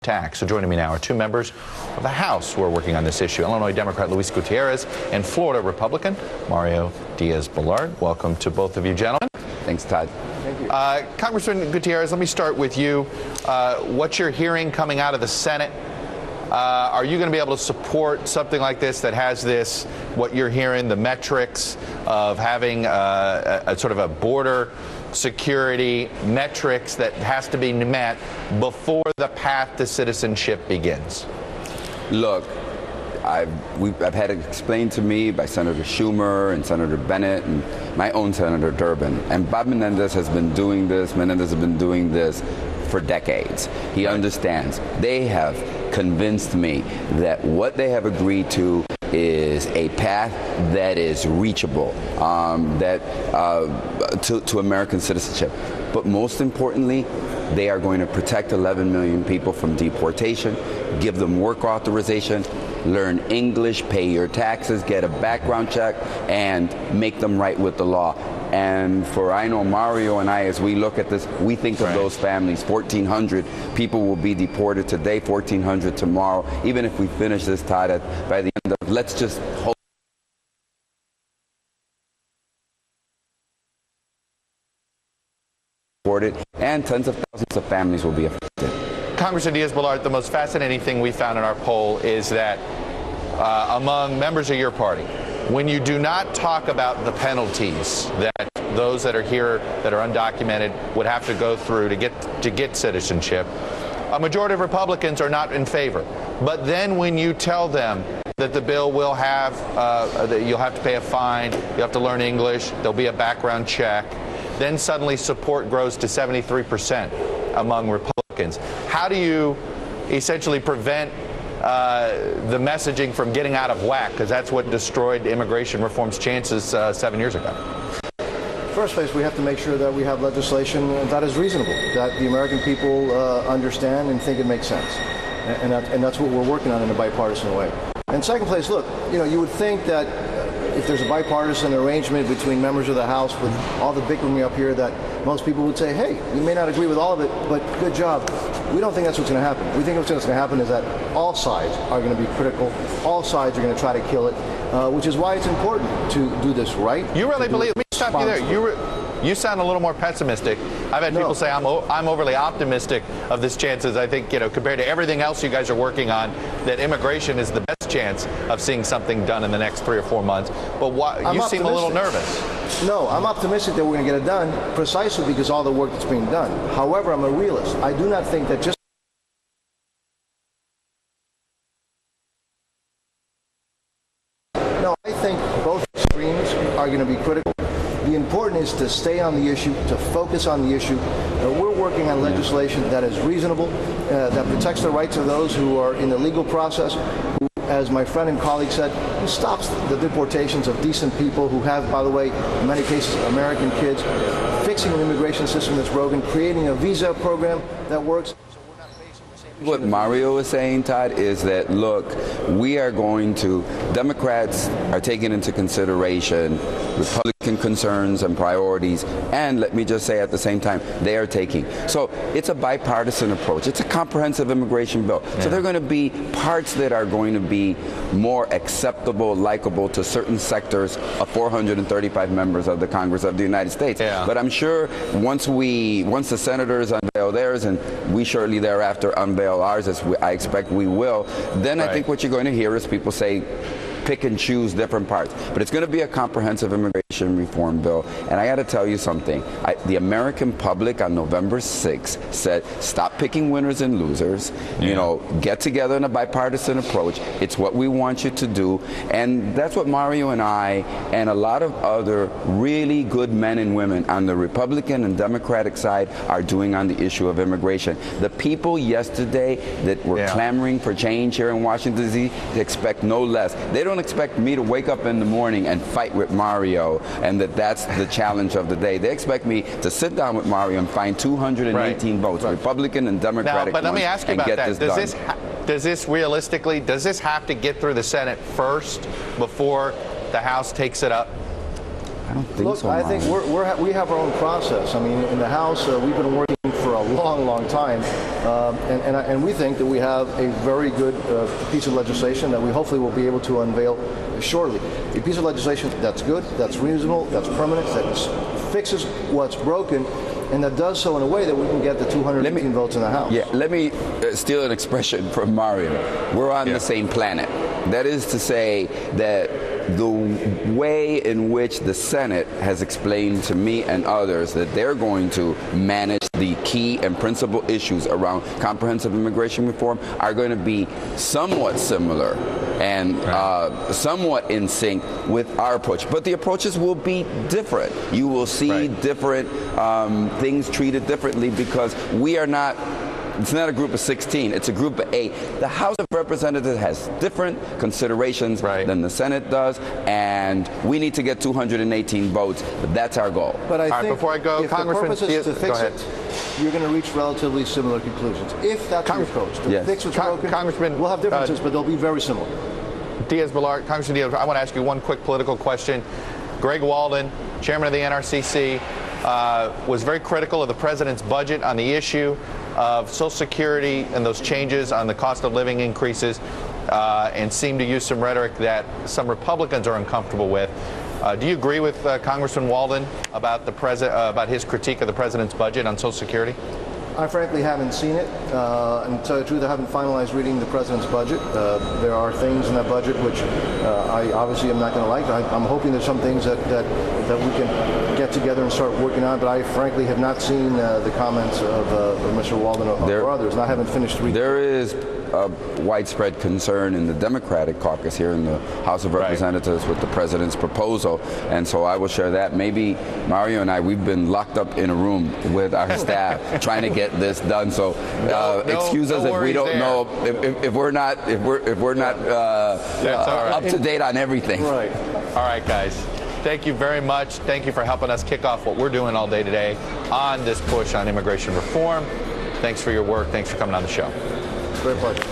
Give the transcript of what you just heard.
tax. So joining me now are two members of the House who are working on this issue. Illinois Democrat Luis Gutierrez and Florida Republican Mario Diaz-Balart. Welcome to both of you, gentlemen. Thanks, Todd. Thank you. Congressman Gutierrez, let me start with you. What you're hearing coming out of the Senate, are you going to be able to support something like this that has this, what you're hearing, the metrics of having a sort of a border security metrics that has to be met before the path to citizenship begins? Look, I've had it explained to me by Senator Schumer and Senator Bennett and my own Senator Durbin. And Bob Menendez has been doing this. Menendez has been doing this for decades. He understands. They have convinced me that what they have agreed to is a path that is reachable, to American citizenship. But most importantly, they are going to protect 11 million people from deportation, give them work authorization, learn English, pay your taxes, get a background check, and make them right with the law. And I know Mario and I, as we look at this, we think of those families. 1,400 people will be deported today, 1,400 tomorrow. Even if we finish this, Todd, by the end of, let's just hope. And tens of thousands of families will be affected. Congressman Diaz-Balart, the most fascinating thing we found in our poll is that among members of your party, when you do not talk about the penalties that those that are here that are undocumented would have to go through to get citizenship, a majority of Republicans are not in favor. But then when you tell them that the bill will have, that you'll have to pay a fine, you have to learn English, there'll be a background check, then suddenly support grows to 73% among Republicans. How do you essentially prevent the messaging from getting out of whack? Because that's what destroyed immigration reform's chances 7 years ago. First place, we have to make sure that we have legislation that is reasonable, that the American people understand and think it makes sense. And that's what we're working on in a bipartisan way. And second place, look, you would think that if there's a bipartisan arrangement between members of the House with all the bickering up here, that most people would say, hey, you may not agree with all of it, but good job. We don't think that's what's going to happen. We think what's going to happen is that all sides are going to be critical. All sides are going to try to kill it, which is why it's important to do this right. You really believe? Let me stop you there. You sound a little more pessimistic. I've had people say I'm overly optimistic of this chances. I think, compared to everything else you guys are working on, that immigration is the best chance of seeing something done in the next 3 or 4 months. But you seem a little nervous. No, I'm optimistic that we're going to get it done precisely because all the work that's being done. However, I'm a realist. I do not think that just I think both extremes are going to be critical. The important is to stay on the issue, to focus on the issue. We're working on legislation that is reasonable, that protects the rights of those who are in the legal process, who, as my friend and colleague said, who stops the deportations of decent people who have, by the way, in many cases, American kids, fixing an immigration system that's broken, creating a visa program that works. What Mario is saying, Todd, is that, look, Democrats are taking into consideration Republican concerns and priorities, and let me just say at the same time, they are taking. So it's a bipartisan approach. It's a comprehensive immigration bill. Yeah. So there are going to be parts that are going to be more acceptable, likable to certain sectors of 435 members of the Congress of the United States. Yeah. But I'm sure once the senators unveil theirs, and we shortly thereafter unveil ours, as I expect we will, then I think what you're going to hear is people say, pick and choose different parts. But it's going to be a comprehensive immigration reform bill. And I got to tell you something. The American public on November 6th said, stop picking winners and losers. Yeah. Get together in a bipartisan approach. It's what we want you to do. And that's what Mario and I and a lot of other really good men and women on the Republican and Democratic side are doing on the issue of immigration. The people yesterday that were clamoring for change here in Washington, D.C., expect no less. They don't expect me to wake up in the morning and fight with Mario and that's the challenge of the day. They expect me to sit down with Mario and find 218 votes, Republican and Democratic. But let me ask you about that. Does this realistically have to get through the Senate first before the House takes it up? I don't think Look, so. I think we have our own process. I mean, in the House, we've been working for a long, long time, and we think that we have a very good piece of legislation that we hopefully will be able to unveil shortly. A piece of legislation that's good, that's reasonable, that's permanent, that fixes what's broken, and that does so in a way that we can get the 218 votes in the House. Yeah, let me steal an expression from Mario. We're on the same planet. That is to say that the way in which the Senate has explained to me and others that they're going to manage the key and principal issues around comprehensive immigration reform are going to be somewhat similar and somewhat in sync with our approach. But the approaches will be different. You will see different things treated differently because we are not. It's not a group of 16, it's a group of 8. The House of Representatives has different considerations than the Senate does, and we need to get 218 votes. But that's our goal. But I think before I go, if the purpose is to fix it, you're going to reach relatively similar conclusions. If that's your approach, to fix what's broken, Congressman, we'll have differences, but they'll be very similar. Diaz-Balart, Congressman Diaz, I want to ask you one quick political question. Greg Walden, chairman of the NRCC, was very critical of the president's budget on the issue of Social Security and those changes on the cost of living increases, and seemed to use some rhetoric that some Republicans are uncomfortable with. Do you agree with Congressman Walden about about his critique of the president's budget on Social Security? I frankly haven't seen it, and to tell you the truth, I haven't finalized reading the president's budget. There are things in that budget which I obviously am not going to like. I'm hoping there's some things that we can get together and start working on, but I frankly have not seen the comments of Mr. Walden or others, and I haven't finished reading. There is a widespread concern in the Democratic caucus here in the House of Representatives with the president's proposal, and so I will share that. Maybe Mario and I, we've been locked up in a room with our staff trying to get this done. So excuse us if we don't know if we're not up to date on everything. Right. All right, guys. Thank you very much. Thank you for helping us kick off what we're doing all day today on this push on immigration reform. Thanks for your work. Thanks for coming on the show. Great pleasure.